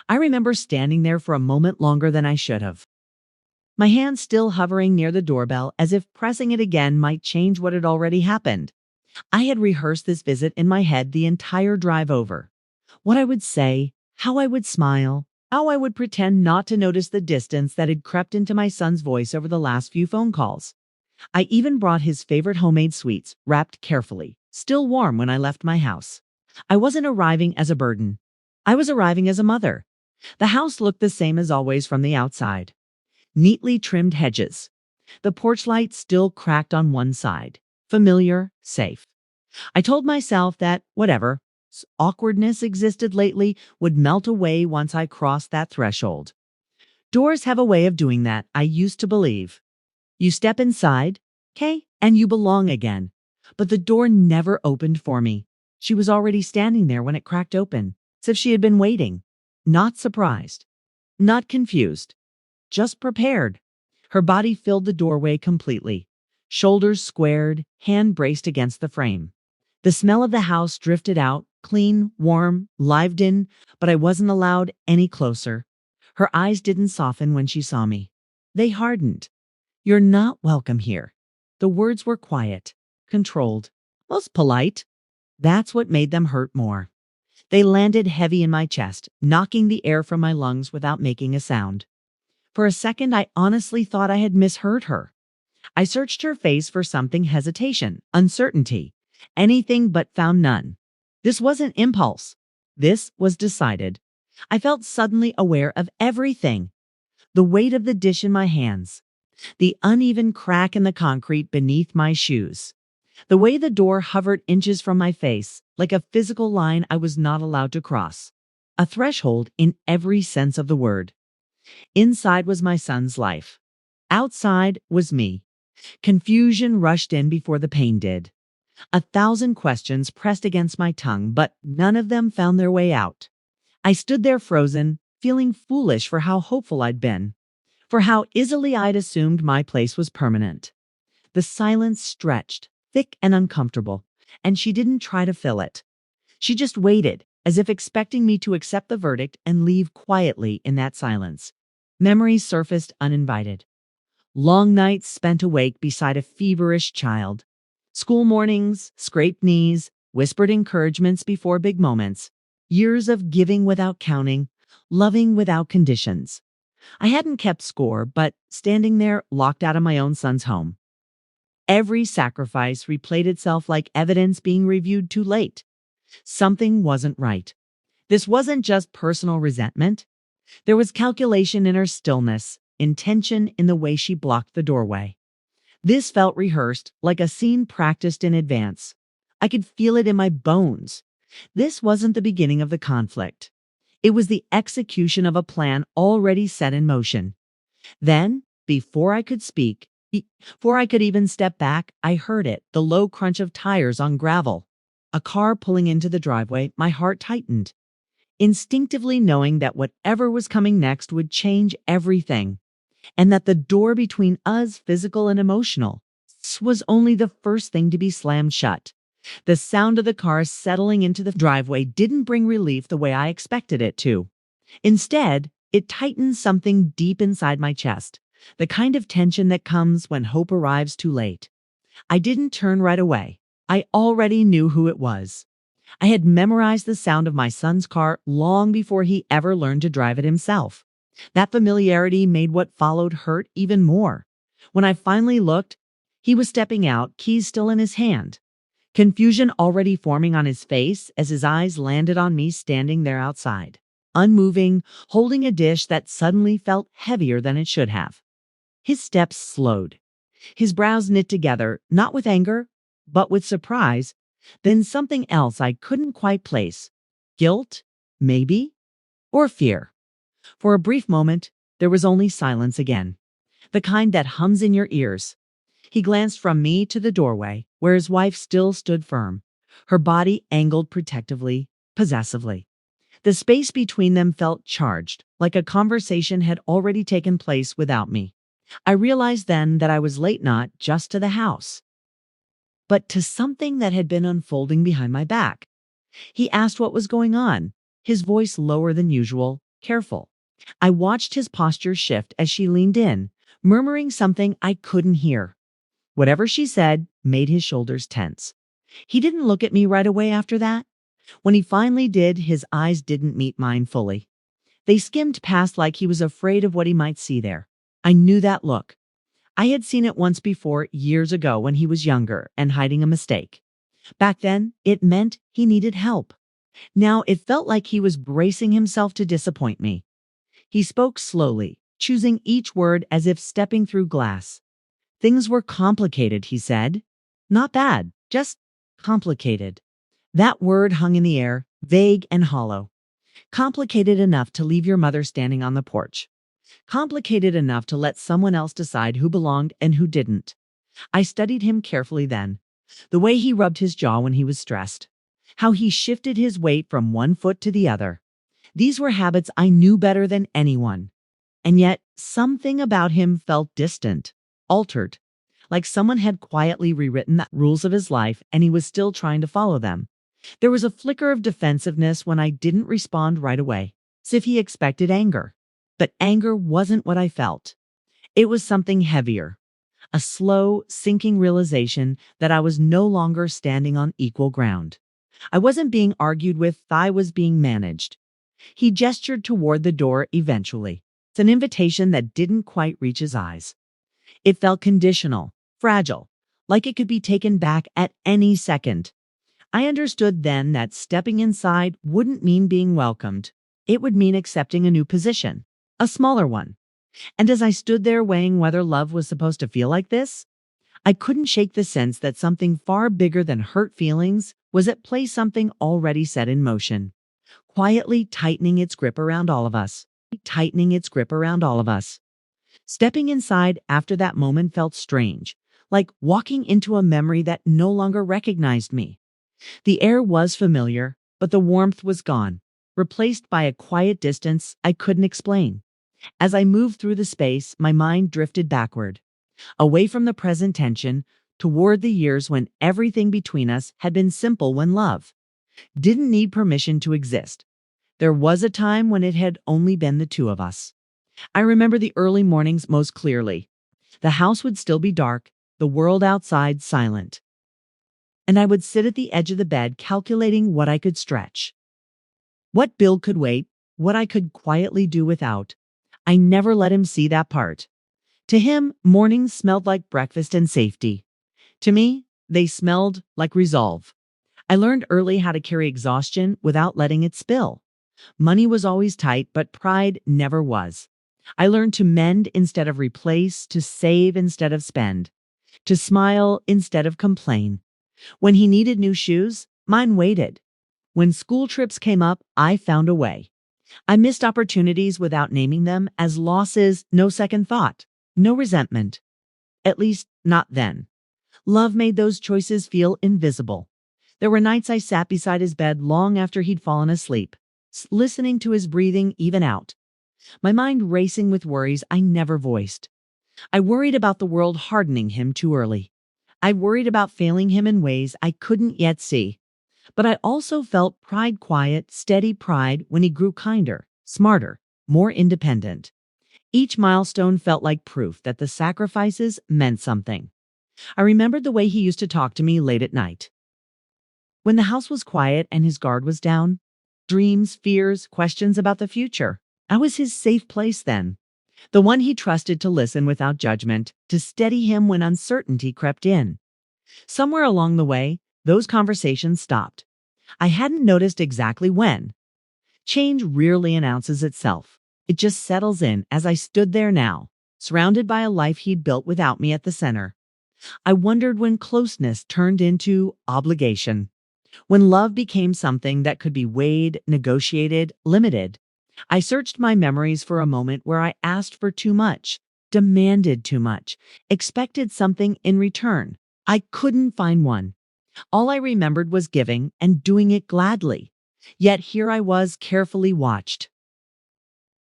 I remember standing there for a moment longer than I should have, my hand still hovering near the doorbell as if pressing it again might change what had already happened. I had rehearsed this visit in my head the entire drive over. What I would say, how I would smile, how I would pretend not to notice the distance that had crept into my son's voice over the last few phone calls. I even brought his favorite homemade sweets, wrapped carefully, still warm when I left my house. I wasn't arriving as a burden. I was arriving as a mother. The house looked the same as always from the outside. Neatly trimmed hedges. The porch light still cracked on one side. Familiar, safe. I told myself that whatever awkwardness existed lately would melt away once I crossed that threshold. Doors have a way of doing that, I used to believe. You step inside, okay, and you belong again. But the door never opened for me. She was already standing there when it cracked open, as if she had been waiting. Not surprised. Not confused. Just prepared. Her body filled the doorway completely. Shoulders squared, hand braced against the frame. The smell of the house drifted out, clean, warm, lived in, but I wasn't allowed any closer. Her eyes didn't soften when she saw me. They hardened. You're not welcome here. The words were quiet, controlled, most polite. That's what made them hurt more. They landed heavy in my chest, knocking the air from my lungs without making a sound. For a second, I honestly thought I had misheard her. I searched her face for something: hesitation, uncertainty, anything, but found none. This wasn't impulse. This was decided. I felt suddenly aware of everything. The weight of the dish in my hands. The uneven crack in the concrete beneath my shoes. The way the door hovered inches from my face, like a physical line I was not allowed to cross. A threshold in every sense of the word. Inside was my son's life. Outside was me. Confusion rushed in before the pain did. 1,000 questions pressed against my tongue, but none of them found their way out. I stood there frozen, feeling foolish for how hopeful I'd been, for how easily I'd assumed my place was permanent. The silence stretched, thick and uncomfortable, and she didn't try to fill it. She just waited, as if expecting me to accept the verdict and leave quietly in that silence. Memories surfaced uninvited. Long nights spent awake beside a feverish child. School mornings, scraped knees, whispered encouragements before big moments. Years of giving without counting, loving without conditions. I hadn't kept score, but standing there, locked out of my own son's home. Every sacrifice replayed itself like evidence being reviewed too late. Something wasn't right. This wasn't just personal resentment. There was calculation in her stillness, intention in the way she blocked the doorway. This felt rehearsed, like a scene practiced in advance. I could feel it in my bones. This wasn't the beginning of the conflict. It was the execution of a plan already set in motion. Then, before I could speak, before I could even step back, I heard it, the low crunch of tires on gravel. A car pulling into the driveway, my heart tightened. Instinctively knowing that whatever was coming next would change everything, and that the door between us, physical and emotional, was only the first thing to be slammed shut. The sound of the car settling into the driveway didn't bring relief the way I expected it to. Instead, it tightened something deep inside my chest, the kind of tension that comes when hope arrives too late. I didn't turn right away. I already knew who it was. I had memorized the sound of my son's car long before he ever learned to drive it himself. That familiarity made what followed hurt even more. When I finally looked, he was stepping out, keys still in his hand. Confusion already forming on his face as his eyes landed on me standing there outside, unmoving, holding a dish that suddenly felt heavier than it should have. His steps slowed. His brows knit together, not with anger, but with surprise, then something else I couldn't quite place. Guilt, maybe, or fear. For a brief moment, there was only silence again, the kind that hums in your ears. He glanced from me to the doorway, where his wife still stood firm, her body angled protectively, possessively. The space between them felt charged, like a conversation had already taken place without me. I realized then that I was late not just to the house, but to something that had been unfolding behind my back. He asked what was going on, his voice lower than usual, careful. I watched his posture shift as she leaned in, murmuring something I couldn't hear. Whatever she said made his shoulders tense. He didn't look at me right away after that. When he finally did, his eyes didn't meet mine fully. They skimmed past like he was afraid of what he might see there. I knew that look. I had seen it once before, years ago when he was younger and hiding a mistake. Back then, it meant he needed help. Now it felt like he was bracing himself to disappoint me. He spoke slowly, choosing each word as if stepping through glass. Things were complicated, he said. Not bad, just complicated. That word hung in the air, vague and hollow. Complicated enough to leave your mother standing on the porch. Complicated enough to let someone else decide who belonged and who didn't. I studied him carefully then. The way he rubbed his jaw when he was stressed. How he shifted his weight from one foot to the other. These were habits I knew better than anyone. And yet, something about him felt distant, altered. Like someone had quietly rewritten the rules of his life and he was still trying to follow them. There was a flicker of defensiveness when I didn't respond right away, as if he expected anger. But anger wasn't what I felt. It was something heavier. A slow, sinking realization that I was no longer standing on equal ground. I wasn't being argued with, I was being managed. He gestured toward the door eventually. It's an invitation that didn't quite reach his eyes. It felt conditional, fragile, like it could be taken back at any second. I understood then that stepping inside wouldn't mean being welcomed. It would mean accepting a new position, a smaller one. And as I stood there weighing whether love was supposed to feel like this, I couldn't shake the sense that something far bigger than hurt feelings was at play, something already set in motion, quietly tightening its grip around all of us, Stepping inside after that moment felt strange, like walking into a memory that no longer recognized me. The air was familiar, but the warmth was gone, replaced by a quiet distance I couldn't explain. As I moved through the space, my mind drifted backward, away from the present tension, toward the years when everything between us had been simple, when love didn't need permission to exist. There was a time when it had only been the two of us. I remember the early mornings most clearly. The house would still be dark, the world outside silent. And I would sit at the edge of the bed calculating what I could stretch. What bill could wait, what I could quietly do without. I never let him see that part. To him, mornings smelled like breakfast and safety. To me, they smelled like resolve. I learned early how to carry exhaustion without letting it spill. Money was always tight, but pride never was. I learned to mend instead of replace, to save instead of spend, to smile instead of complain. When he needed new shoes, mine waited. When school trips came up, I found a way. I missed opportunities without naming them as losses, no second thought, no resentment. At least, not then. Love made those choices feel invisible. There were nights I sat beside his bed long after he'd fallen asleep, listening to his breathing even out. My mind racing with worries I never voiced. I worried about the world hardening him too early. I worried about failing him in ways I couldn't yet see. But I also felt pride, quiet, steady pride when he grew kinder, smarter, more independent. Each milestone felt like proof that the sacrifices meant something. I remembered the way he used to talk to me late at night. When the house was quiet and his guard was down, dreams, fears, questions about the future. I was his safe place then. The one he trusted to listen without judgment, to steady him when uncertainty crept in. Somewhere along the way, those conversations stopped. I hadn't noticed exactly when. Change rarely announces itself. It just settles in as I stood there now, surrounded by a life he'd built without me at the center. I wondered when closeness turned into obligation. When love became something that could be weighed, negotiated, limited. I searched my memories for a moment where I asked for too much, demanded too much, expected something in return. I couldn't find one. All I remembered was giving and doing it gladly. Yet here I was, carefully watched,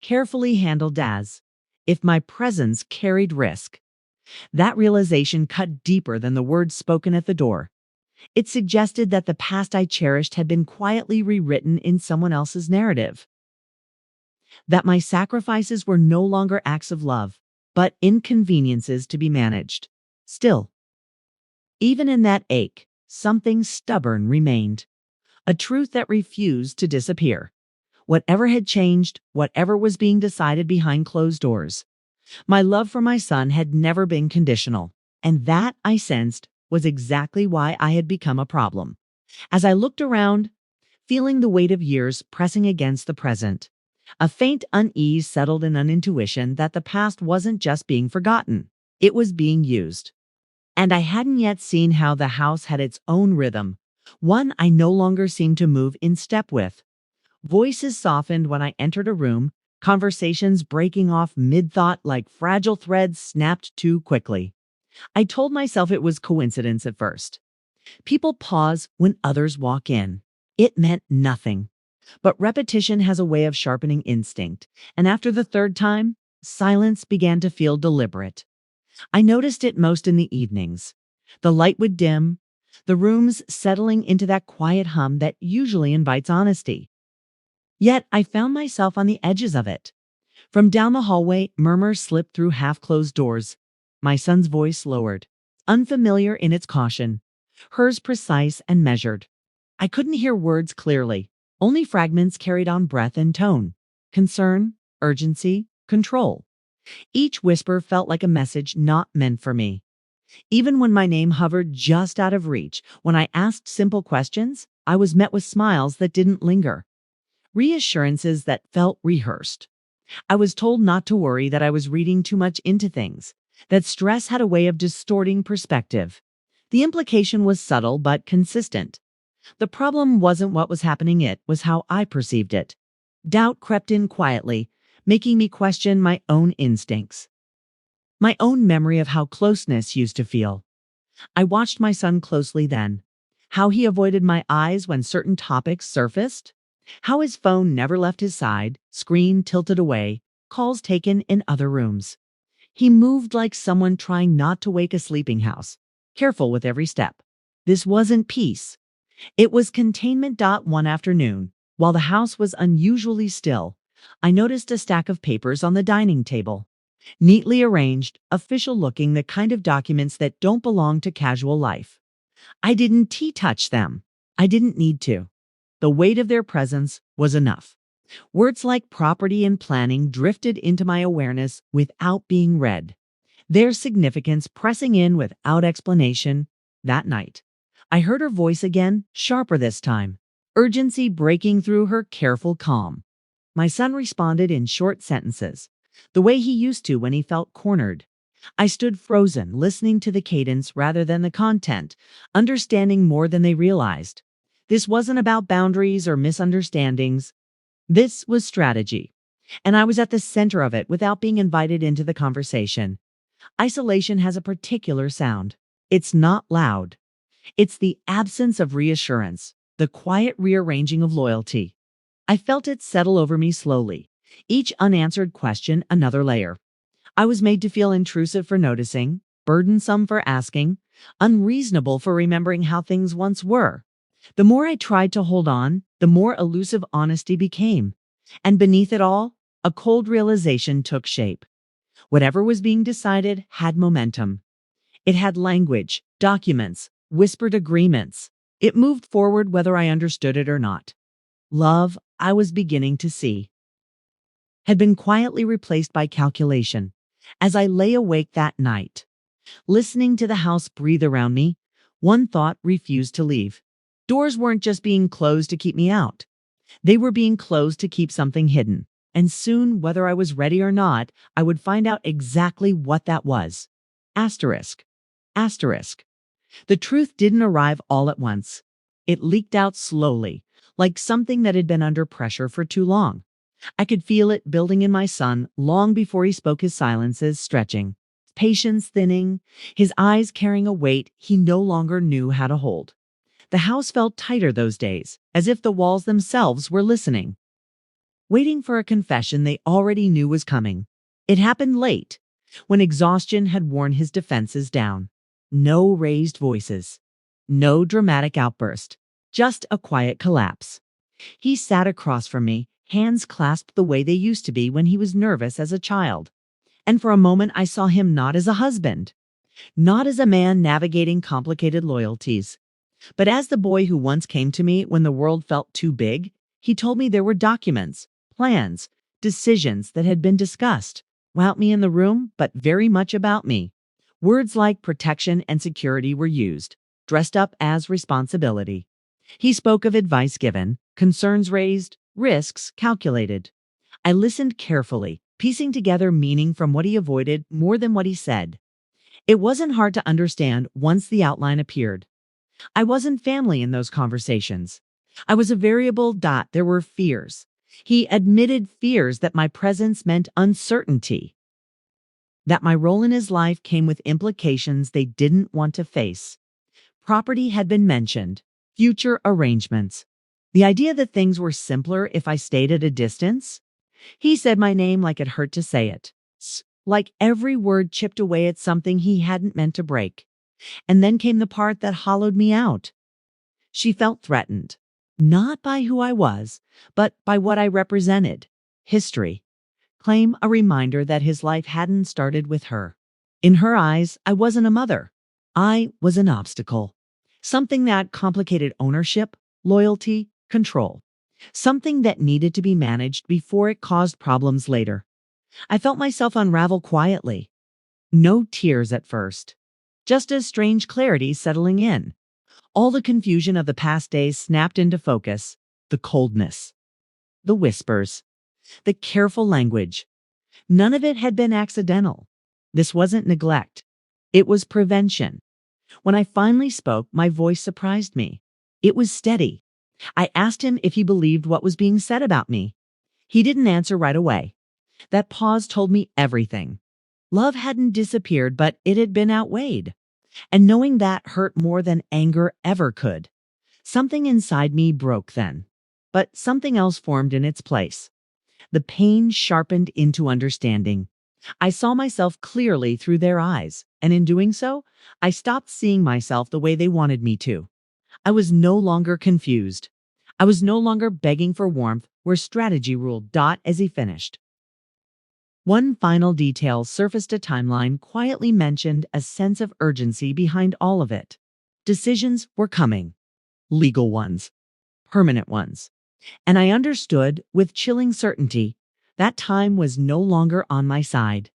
carefully handled as if my presence carried risk. That realization cut deeper than the words spoken at the door. It suggested that the past I cherished had been quietly rewritten in someone else's narrative. that my sacrifices were no longer acts of love, but inconveniences to be managed. Still, even in that ache, something stubborn remained, a truth that refused to disappear. Whatever had changed, whatever was being decided behind closed doors, my love for my son had never been conditional, and that, I sensed, was exactly why I had become a problem. As I looked around, feeling the weight of years pressing against the present, a faint unease settled in an intuition that the past wasn't just being forgotten, it was being used. And I hadn't yet seen how the house had its own rhythm, one I no longer seemed to move in step with. Voices softened when I entered a room, conversations breaking off mid-thought like fragile threads snapped too quickly. I told myself it was coincidence at first. People pause when others walk in. It meant nothing. But repetition has a way of sharpening instinct, and after the third time, silence began to feel deliberate. I noticed it most in the evenings. The light would dim, the rooms settling into that quiet hum that usually invites honesty. Yet I found myself on the edges of it. From down the hallway, murmurs slipped through half-closed doors. My son's voice lowered, unfamiliar in its caution, hers precise and measured. I couldn't hear words clearly, only fragments carried on breath and tone. Concern, urgency, control. Each whisper felt like a message not meant for me. Even when my name hovered just out of reach, when I asked simple questions, I was met with smiles that didn't linger, reassurances that felt rehearsed. I was told not to worry, that I was reading too much into things, that stress had a way of distorting perspective. The implication was subtle but consistent. The problem wasn't what was happening, it was how I perceived it. Doubt crept in quietly, making me question my own instincts, my own memory of how closeness used to feel. I watched my son closely then, how he avoided my eyes when certain topics surfaced, how his phone never left his side, screen tilted away, calls taken in other rooms. He moved like someone trying not to wake a sleeping house, careful with every step. This wasn't peace. It was containment. One afternoon, while the house was unusually still, I noticed a stack of papers on the dining table. Neatly arranged, official looking, the kind of documents that don't belong to casual life. I didn't touch them. I didn't need to. The weight of their presence was enough. Words like property and planning drifted into my awareness without being read, their significance pressing in without explanation. That night, I heard her voice again, sharper this time, urgency breaking through her careful calm. My son responded in short sentences, the way he used to when he felt cornered. I stood frozen, listening to the cadence rather than the content, understanding more than they realized. This wasn't about boundaries or misunderstandings. This was strategy, and I was at the center of it without being invited into the conversation. Isolation has a particular sound. It's not loud. It's the absence of reassurance, the quiet rearranging of loyalty. I felt it settle over me slowly, each unanswered question another layer. I was made to feel intrusive for noticing, burdensome for asking, unreasonable for remembering how things once were. The more I tried to hold on, the more elusive honesty became. And beneath it all, a cold realization took shape. Whatever was being decided had momentum. It had language, documents, whispered agreements. It moved forward whether I understood it or not. Love, I was beginning to see, had been quietly replaced by calculation. As I lay awake that night, listening to the house breathe around me, one thought refused to leave. Doors weren't just being closed to keep me out. They were being closed to keep something hidden. And soon, whether I was ready or not, I would find out exactly what that was. Asterisk. Asterisk. The truth didn't arrive all at once. It leaked out slowly, like something that had been under pressure for too long. I could feel it building in my son long before he spoke, his silences stretching, patience thinning, his eyes carrying a weight he no longer knew how to hold. The house felt tighter those days, as if the walls themselves were listening, waiting for a confession they already knew was coming. It happened late, when exhaustion had worn his defenses down. No raised voices, no dramatic outburst, just a quiet collapse. He sat across from me, hands clasped the way they used to be when he was nervous as a child. And for a moment, I saw him not as a husband, not as a man navigating complicated loyalties, but as the boy who once came to me when the world felt too big. He told me there were documents, plans, decisions that had been discussed, without me in the room, but very much about me. Words like protection and security were used, dressed up as responsibility. He spoke of advice given, concerns raised, risks calculated. I listened carefully, piecing together meaning from what he avoided more than what he said. It wasn't hard to understand once the outline appeared. I wasn't family in those conversations. I was a variable dot. There were fears. He admitted fears that my presence meant uncertainty, that my role in his life came with implications they didn't want to face. Property had been mentioned, future arrangements, the idea that things were simpler if I stayed at a distance. He said my name like it hurt to say it, like every word chipped away at something he hadn't meant to break. And then came the part that hollowed me out. She felt threatened, not by who I was, but by what I represented. History. Claim a reminder that his life hadn't started with her. In her eyes, I wasn't a mother. I was an obstacle. Something that complicated ownership, loyalty, control. Something that needed to be managed before it caused problems later. I felt myself unravel quietly. No tears at first. Just a strange clarity settling in. All the confusion of the past days snapped into focus. The coldness. The whispers. The careful language. None of it had been accidental. This wasn't neglect. It was prevention. When I finally spoke, my voice surprised me. It was steady. I asked him if he believed what was being said about me. He didn't answer right away. That pause told me everything. Love hadn't disappeared, but it had been outweighed. And knowing that hurt more than anger ever could. Something inside me broke then, but something else formed in its place. The pain sharpened into understanding. I saw myself clearly through their eyes, and in doing so, I stopped seeing myself the way they wanted me to. I was no longer confused. I was no longer begging for warmth where strategy ruled. As he finished. One final detail surfaced. A timeline quietly mentioned a sense of urgency behind all of it. Decisions were coming. Legal ones. Permanent ones. And I understood, with chilling certainty, that time was no longer on my side.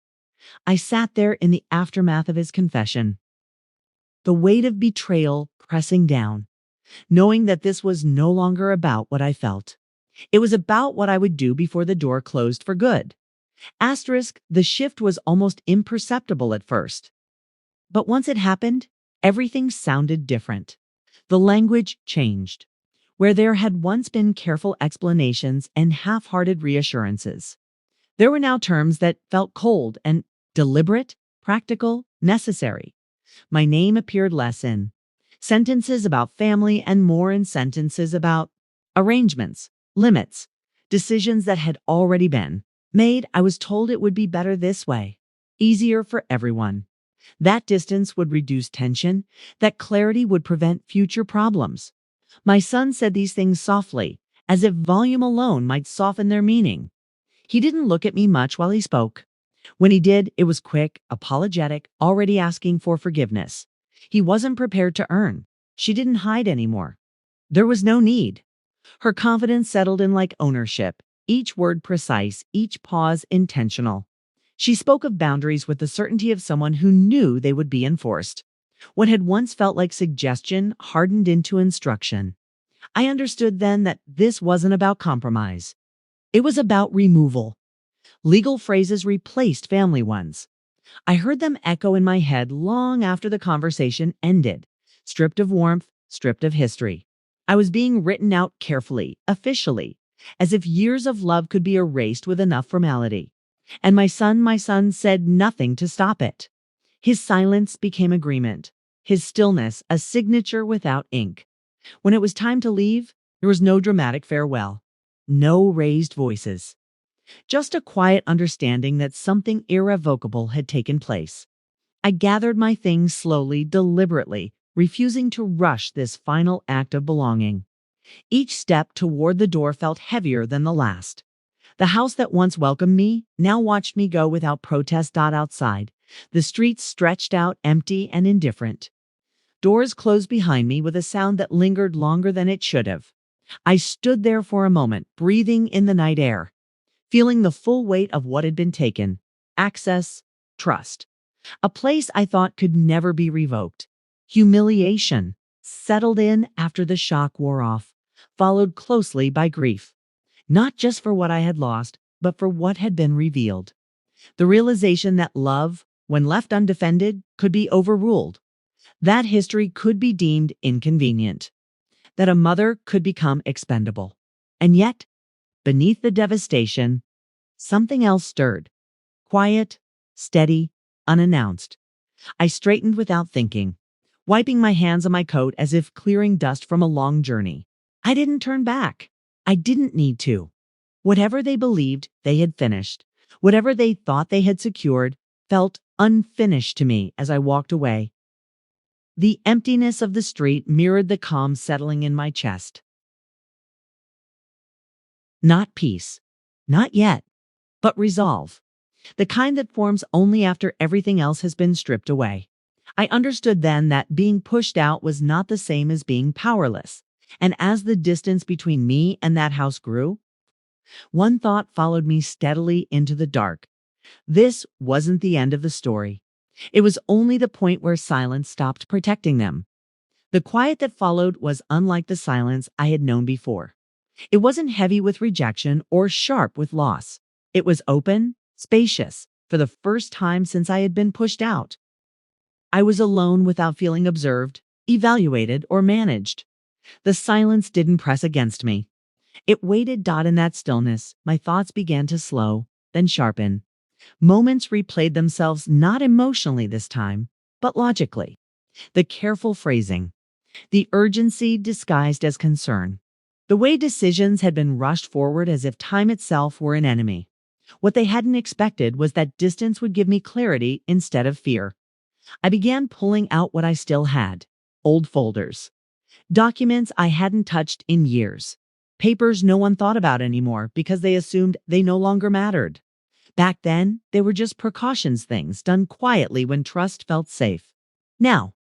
I sat there in the aftermath of his confession. The weight of betrayal pressing down, knowing that this was no longer about what I felt. It was about what I would do before the door closed for good. The shift was almost imperceptible at first. But once it happened, everything sounded different. The language changed. Where there had once been careful explanations and half-hearted reassurances, there were now terms that felt cold and deliberate, practical, necessary. My name appeared less in sentences about family and more in sentences about arrangements, limits, decisions that had already been made. I was told it would be better this way, easier for everyone. That distance would reduce tension, that clarity would prevent future problems. My son said these things softly, as if volume alone might soften their meaning. He didn't look at me much while he spoke. When he did, it was quick, apologetic, already asking for forgiveness. He wasn't prepared to earn. She didn't hide anymore. There was no need. Her confidence settled in like ownership, each word precise, each pause intentional. She spoke of boundaries with the certainty of someone who knew they would be enforced. What had once felt like suggestion hardened into instruction. I understood then that this wasn't about compromise. It was about removal. Legal phrases replaced family ones. I heard them echo in my head long after the conversation ended, stripped of warmth, stripped of history. I was being written out carefully, officially, as if years of love could be erased with enough formality. And my son said nothing to stop it. His silence became agreement, his stillness a signature without ink. When it was time to leave, there was no dramatic farewell, no raised voices. Just a quiet understanding that something irrevocable had taken place. I gathered my things slowly, deliberately, refusing to rush this final act of belonging. Each step toward the door felt heavier than the last. The house that once welcomed me now watched me go without protest. Outside, the streets stretched out empty and indifferent. Doors closed behind me with a sound that lingered longer than it should have. I stood there for a moment, breathing in the night air, feeling the full weight of what had been taken: access, trust. A place I thought could never be revoked. Humiliation settled in after the shock wore off, followed closely by grief, not just for what I had lost, but for what had been revealed. The realization that love, when left undefended, could be overruled, that history could be deemed inconvenient, that a mother could become expendable. And yet, beneath the devastation, something else stirred. Quiet, steady, unannounced. I straightened without thinking, wiping my hands on my coat as if clearing dust from a long journey. I didn't turn back. I didn't need to. Whatever they believed they had finished, whatever they thought they had secured, felt unfinished to me as I walked away. The emptiness of the street mirrored the calm settling in my chest. Not peace, not yet, but resolve. The kind that forms only after everything else has been stripped away. I understood then that being pushed out was not the same as being powerless. And as the distance between me and that house grew, one thought followed me steadily into the dark. This wasn't the end of the story. It was only the point where silence stopped protecting them. The quiet that followed was unlike the silence I had known before. It wasn't heavy with rejection or sharp with loss. It was open, spacious, for the first time since I had been pushed out. I was alone without feeling observed, evaluated, or managed. The silence didn't press against me. It waited. In that stillness, my thoughts began to slow, then sharpen. Moments replayed themselves not emotionally this time, but logically. The careful phrasing, the urgency disguised as concern, the way decisions had been rushed forward as if time itself were an enemy. What they hadn't expected was that distance would give me clarity instead of fear. I began pulling out what I still had: old folders, documents I hadn't touched in years, papers no one thought about anymore because they assumed they no longer mattered. Back then, they were just precautions, things done quietly when trust felt safe. Now,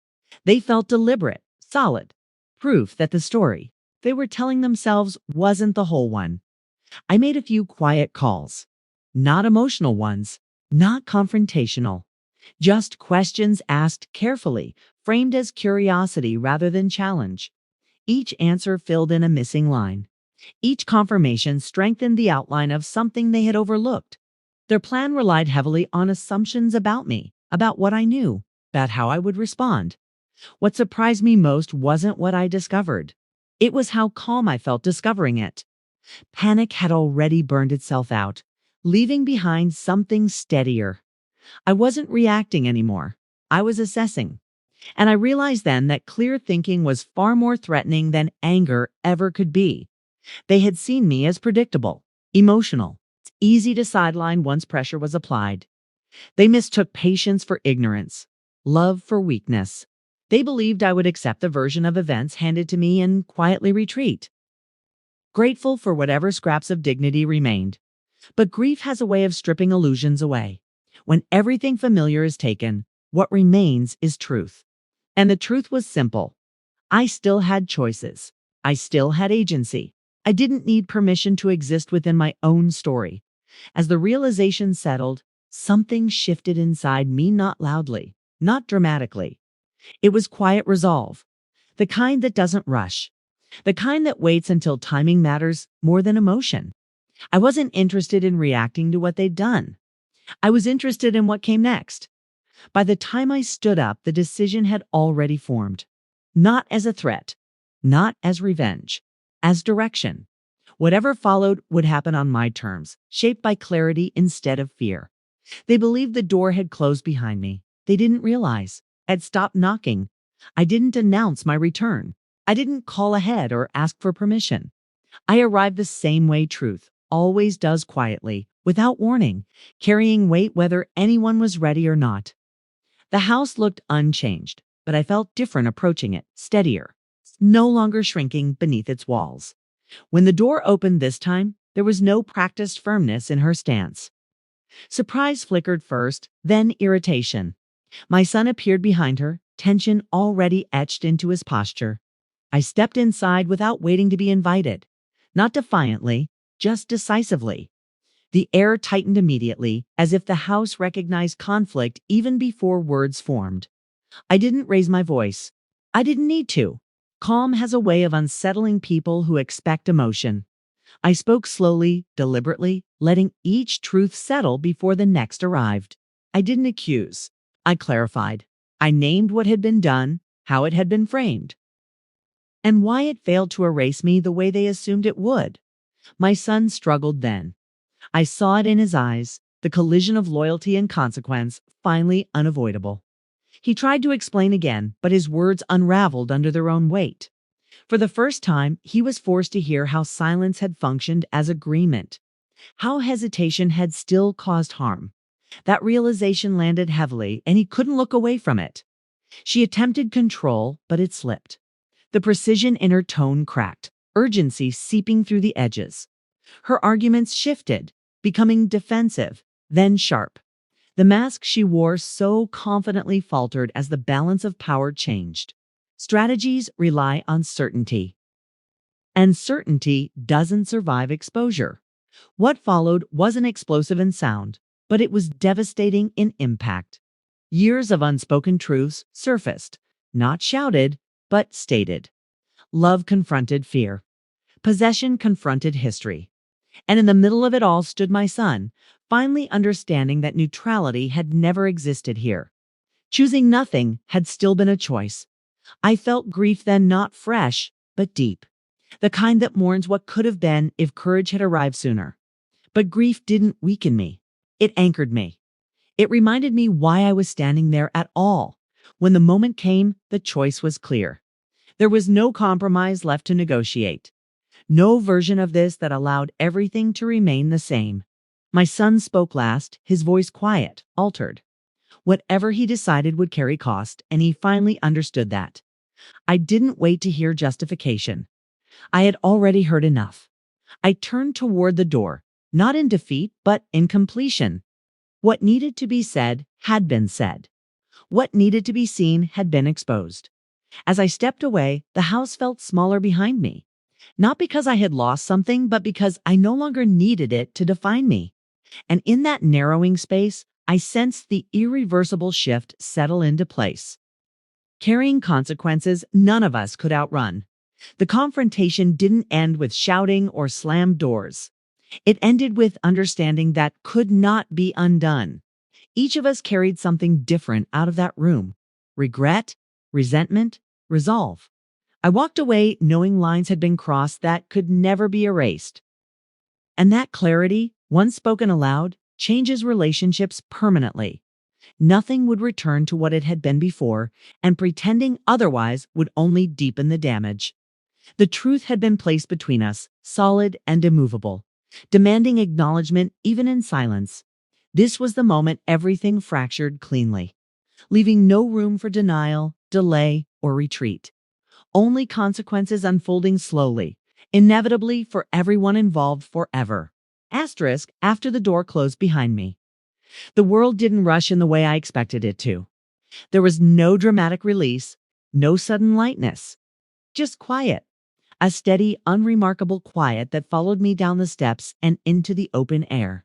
they felt deliberate, solid, proof that the story they were telling themselves wasn't the whole one. I made a few quiet calls, not emotional ones, not confrontational, just questions asked carefully, framed as curiosity rather than challenge. Each answer filled in a missing line. Each confirmation strengthened the outline of something they had overlooked. Their plan relied heavily on assumptions about me, about what I knew, about how I would respond. What surprised me most wasn't what I discovered. It was how calm I felt discovering it. Panic had already burned itself out, leaving behind something steadier. I wasn't reacting anymore. I was assessing. And I realized then that clear thinking was far more threatening than anger ever could be. They had seen me as predictable, emotional, easy to sideline once pressure was applied. They mistook patience for ignorance, love for weakness. They believed I would accept the version of events handed to me and quietly retreat, grateful for whatever scraps of dignity remained. But grief has a way of stripping illusions away. When everything familiar is taken, what remains is truth. And the truth was simple. I still had choices. I still had agency. I didn't need permission to exist within my own story. As the realization settled, something shifted inside me, not loudly, not dramatically. It was quiet resolve, the kind that doesn't rush, the kind that waits until timing matters more than emotion. I wasn't interested in reacting to what they'd done. I was interested in what came next. By the time I stood up, the decision had already formed. Not as a threat, not as revenge, as direction. Whatever followed would happen on my terms, shaped by clarity instead of fear. They believed the door had closed behind me. They didn't realize I'd stopped knocking. I didn't announce my return. I didn't call ahead or ask for permission. I arrived the same way truth always does, quietly, without warning, carrying weight whether anyone was ready or not. The house looked unchanged, but I felt different approaching it, steadier, no longer shrinking beneath its walls. When the door opened this time, there was no practiced firmness in her stance. Surprise flickered first, then irritation. My son appeared behind her, tension already etched into his posture. I stepped inside without waiting to be invited. Not defiantly, just decisively. The air tightened immediately, as if the house recognized conflict even before words formed. I didn't raise my voice. I didn't need to. Calm has a way of unsettling people who expect emotion. I spoke slowly, deliberately, letting each truth settle before the next arrived. I didn't accuse. I clarified. I named what had been done, how it had been framed, and why it failed to erase me the way they assumed it would. My son struggled then. I saw it in his eyes, the collision of loyalty and consequence, finally unavoidable. He tried to explain again, but his words unraveled under their own weight. For the first time, he was forced to hear how silence had functioned as agreement, how hesitation had still caused harm. That realization landed heavily, and he couldn't look away from it. She attempted control, but it slipped. The precision in her tone cracked, urgency seeping through the edges. Her arguments shifted, becoming defensive, then sharp. The mask she wore so confidently faltered as the balance of power changed. Strategies rely on certainty, and certainty doesn't survive exposure. What followed wasn't explosive in sound, but it was devastating in impact. Years of unspoken truths surfaced, not shouted, but stated. Love confronted fear. Possession confronted history. And in the middle of it all stood my son, finally understanding that neutrality had never existed here. Choosing nothing had still been a choice. I felt grief then, not fresh, but deep. The kind that mourns what could have been if courage had arrived sooner. But grief didn't weaken me. It anchored me. It reminded me why I was standing there at all. When the moment came, the choice was clear. There was no compromise left to negotiate. No version of this that allowed everything to remain the same. My son spoke last, his voice quiet, altered. Whatever he decided would carry cost, and he finally understood that. I didn't wait to hear justification. I had already heard enough. I turned toward the door, not in defeat, but in completion. What needed to be said had been said. What needed to be seen had been exposed. As I stepped away, the house felt smaller behind me. Not because I had lost something, but because I no longer needed it to define me. And in that narrowing space, I sensed the irreversible shift settle into place. Carrying consequences none of us could outrun. The confrontation didn't end with shouting or slammed doors. It ended with understanding that could not be undone. Each of us carried something different out of that room. Regret, resentment, resolve. I walked away knowing lines had been crossed that could never be erased. And that clarity, once spoken aloud, changes relationships permanently. Nothing would return to what it had been before, and pretending otherwise would only deepen the damage. The truth had been placed between us, solid and immovable, demanding acknowledgement even in silence. This was the moment everything fractured cleanly, leaving no room for denial, delay, or retreat. Only consequences unfolding slowly, inevitably for everyone involved forever. Asterisk after the door closed behind me. The world didn't rush in the way I expected it to. There was no dramatic release, no sudden lightness, just quiet. A steady, unremarkable quiet that followed me down the steps and into the open air.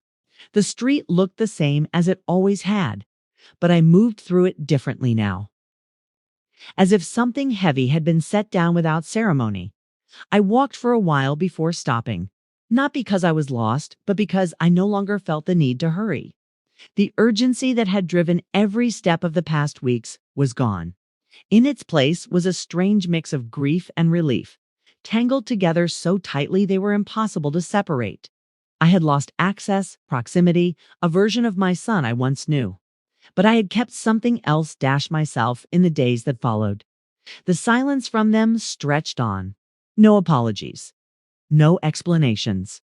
The street looked the same as it always had, but I moved through it differently now. As if something heavy had been set down without ceremony. I walked for a while before stopping, not because I was lost, but because I no longer felt the need to hurry. The urgency that had driven every step of the past weeks was gone. In its place was a strange mix of grief and relief, tangled together so tightly they were impossible to separate. I had lost access, proximity, a version of my son I once knew. But I had kept something else dash myself in the days that followed. The silence from them stretched on. No apologies. No explanations.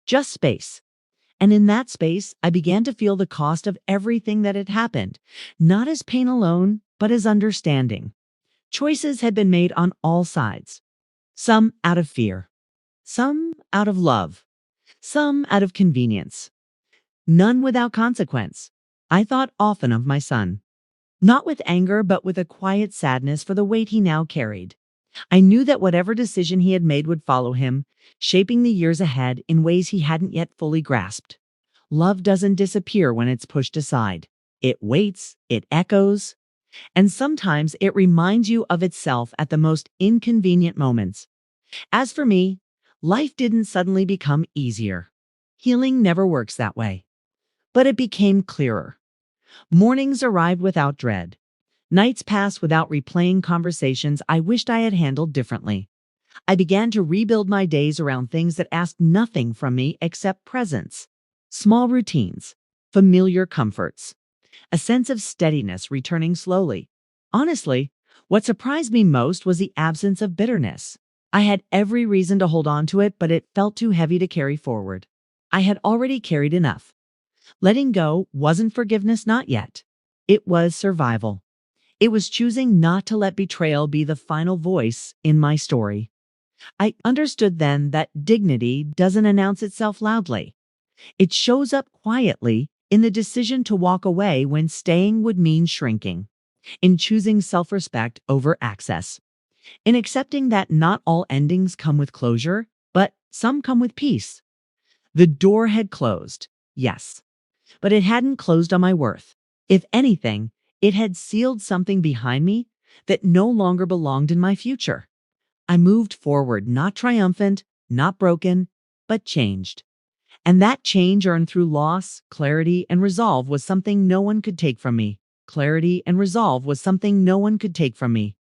Just space. And in that space, I began to feel the cost of everything that had happened, not as pain alone, but as understanding. Choices had been made on all sides, some out of fear, some out of love, some out of convenience, none without consequence. I thought often of my son, not with anger, but with a quiet sadness for the weight he now carried. I knew that whatever decision he had made would follow him, shaping the years ahead in ways he hadn't yet fully grasped. Love doesn't disappear when it's pushed aside. It waits, it echoes, and sometimes it reminds you of itself at the most inconvenient moments. As for me, life didn't suddenly become easier. Healing never works that way. But it became clearer. Mornings arrived without dread. Nights passed without replaying conversations I wished I had handled differently. I began to rebuild my days around things that asked nothing from me except presence. Small routines, familiar comforts, a sense of steadiness returning slowly. Honestly, what surprised me most was the absence of bitterness. I had every reason to hold on to it, but it felt too heavy to carry forward. I had already carried enough. Letting go wasn't forgiveness, not yet. It was survival. It was choosing not to let betrayal be the final voice in my story. I understood then that dignity doesn't announce itself loudly. It shows up quietly in the decision to walk away when staying would mean shrinking, in choosing self-respect over access, in accepting that not all endings come with closure, but some come with peace. The door had closed, yes, but it hadn't closed on my worth. If anything, it had sealed something behind me that no longer belonged in my future. I moved forward, not triumphant, not broken, but changed. And that change earned through loss, clarity, and resolve was something no one could take from me. Clarity and resolve was something no one could take from me.